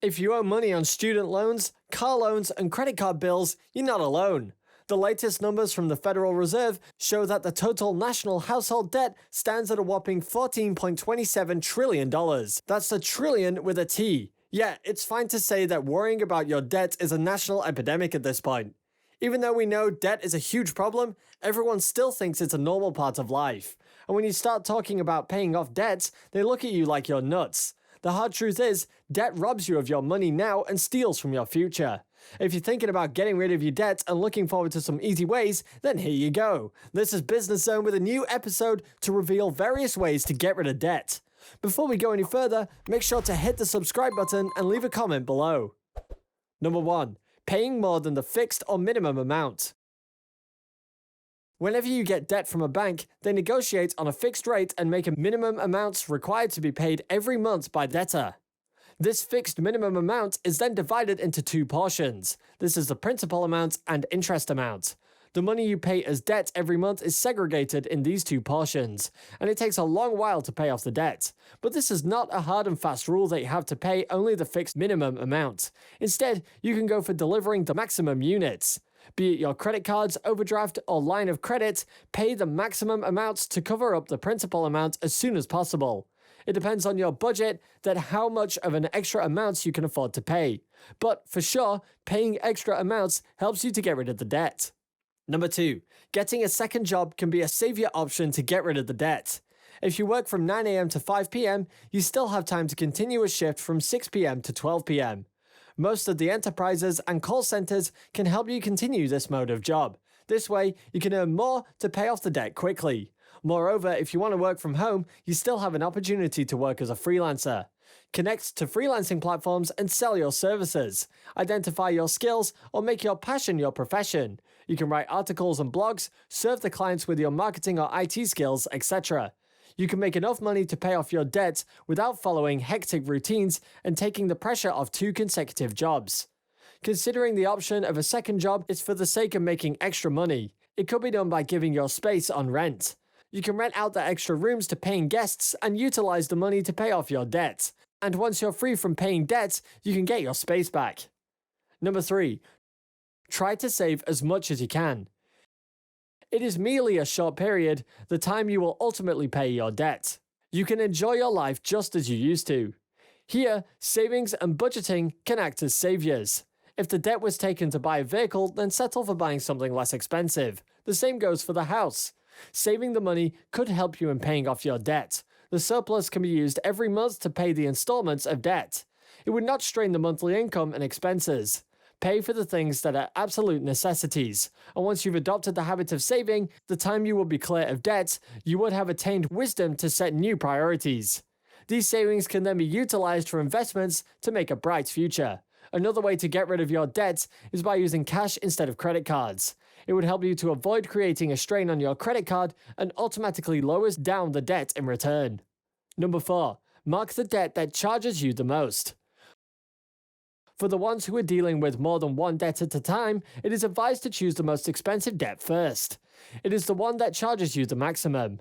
If you owe money on student loans, car loans, and credit card bills, you're not alone. The latest numbers from the Federal Reserve show that the total national household debt stands at a whopping $14.27 trillion. That's a trillion with a T. Yeah, it's fine to say that worrying about your debt is a national epidemic at this point. Even though we know debt is a huge problem, everyone still thinks it's a normal part of life. And when you start talking about paying off debts, they look at you like you're nuts. The hard truth is, debt robs you of your money now and steals from your future. If you're thinking about getting rid of your debt and looking forward to some easy ways, then here you go. This is Business Zone with a new episode to reveal various ways to get rid of debt. Before we go any further, make sure to hit the subscribe button and leave a comment below. Number 1. Paying more than the fixed or minimum amount. Whenever you get debt from a bank, they negotiate on a fixed rate and make a minimum amounts required to be paid every month by debtor. This fixed minimum amount is then divided into two portions. This is the principal amount and interest amount. The money you pay as debt every month is segregated in these two portions, and it takes a long while to pay off the debt. But this is not a hard and fast rule that you have to pay only the fixed minimum amount. Instead, you can go for delivering the maximum units. Be it your credit cards, overdraft, or line of credit, pay the maximum amounts to cover up the principal amount as soon as possible. It depends on your budget that how much of an extra amount you can afford to pay. But for sure, paying extra amounts helps you to get rid of the debt. Number 2. Getting a second job can be a savior option to get rid of the debt. If you work from 9 a.m. to 5 p.m., you still have time to continue a shift from 6 p.m. to 12 p.m. Most of the enterprises and call centers can help you continue this mode of job. This way, you can earn more to pay off the debt quickly. Moreover, if you want to work from home, you still have an opportunity to work as a freelancer. Connect to freelancing platforms and sell your services. Identify your skills or make your passion your profession. You can write articles and blogs, serve the clients with your marketing or IT skills, etc. You can make enough money to pay off your debt without following hectic routines and taking the pressure off 2 consecutive jobs. Considering the option of a second job is for the sake of making extra money. It could be done by giving your space on rent. You can rent out the extra rooms to paying guests and utilize the money to pay off your debt. And once you're free from paying debt, you can get your space back. Number 3. Try to save as much as you can. It is merely a short period, the time you will ultimately pay your debt. You can enjoy your life just as you used to. Here, savings and budgeting can act as saviors. If the debt was taken to buy a vehicle, then settle for buying something less expensive. The same goes for the house. Saving the money could help you in paying off your debt. The surplus can be used every month to pay the installments of debt. It would not strain the monthly income and expenses. Pay for the things that are absolute necessities. And once you've adopted the habit of saving, the time you will be clear of debt, you would have attained wisdom to set new priorities. These savings can then be utilized for investments to make a bright future. Another way to get rid of your debt is by using cash instead of credit cards. It would help you to avoid creating a strain on your credit card and automatically lowers down the debt in return. Number 4. Mark the debt that charges you the most. For the ones who are dealing with more than one debt at a time, it is advised to choose the most expensive debt first. It is the one that charges you the maximum.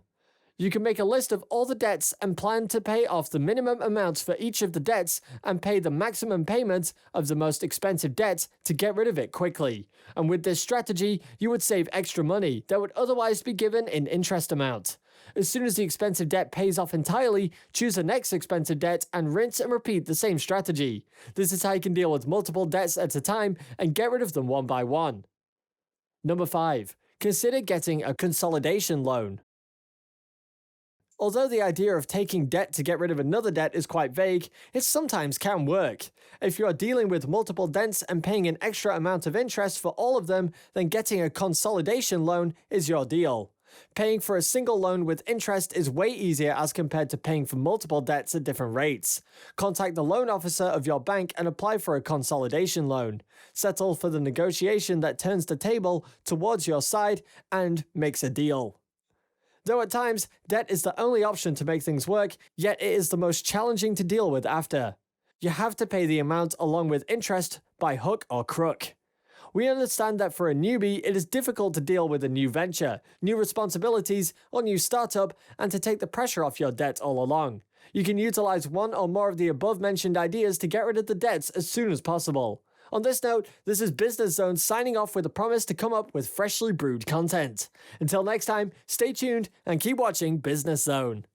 You can make a list of all the debts and plan to pay off the minimum amounts for each of the debts and pay the maximum payment of the most expensive debt to get rid of it quickly. And with this strategy, you would save extra money that would otherwise be given in interest amount. As soon as the expensive debt pays off entirely, choose the next expensive debt and rinse and repeat the same strategy. This is how you can deal with multiple debts at a time and get rid of them one by one. Number 5. Consider getting a consolidation loan. Although the idea of taking debt to get rid of another debt is quite vague, it sometimes can work. If you are dealing with multiple debts and paying an extra amount of interest for all of them, then getting a consolidation loan is your deal. Paying for a single loan with interest is way easier as compared to paying for multiple debts at different rates. Contact the loan officer of your bank and apply for a consolidation loan. Settle for the negotiation that turns the table towards your side and makes a deal. Though at times, debt is the only option to make things work, yet it is the most challenging to deal with after. You have to pay the amount along with interest by hook or crook. We understand that for a newbie, it is difficult to deal with a new venture, new responsibilities, or new startup, and to take the pressure off your debt all along. You can utilize one or more of the above mentioned ideas to get rid of the debts as soon as possible. On this note, this is Business Zone signing off with a promise to come up with freshly brewed content. Until next time, stay tuned and keep watching Business Zone.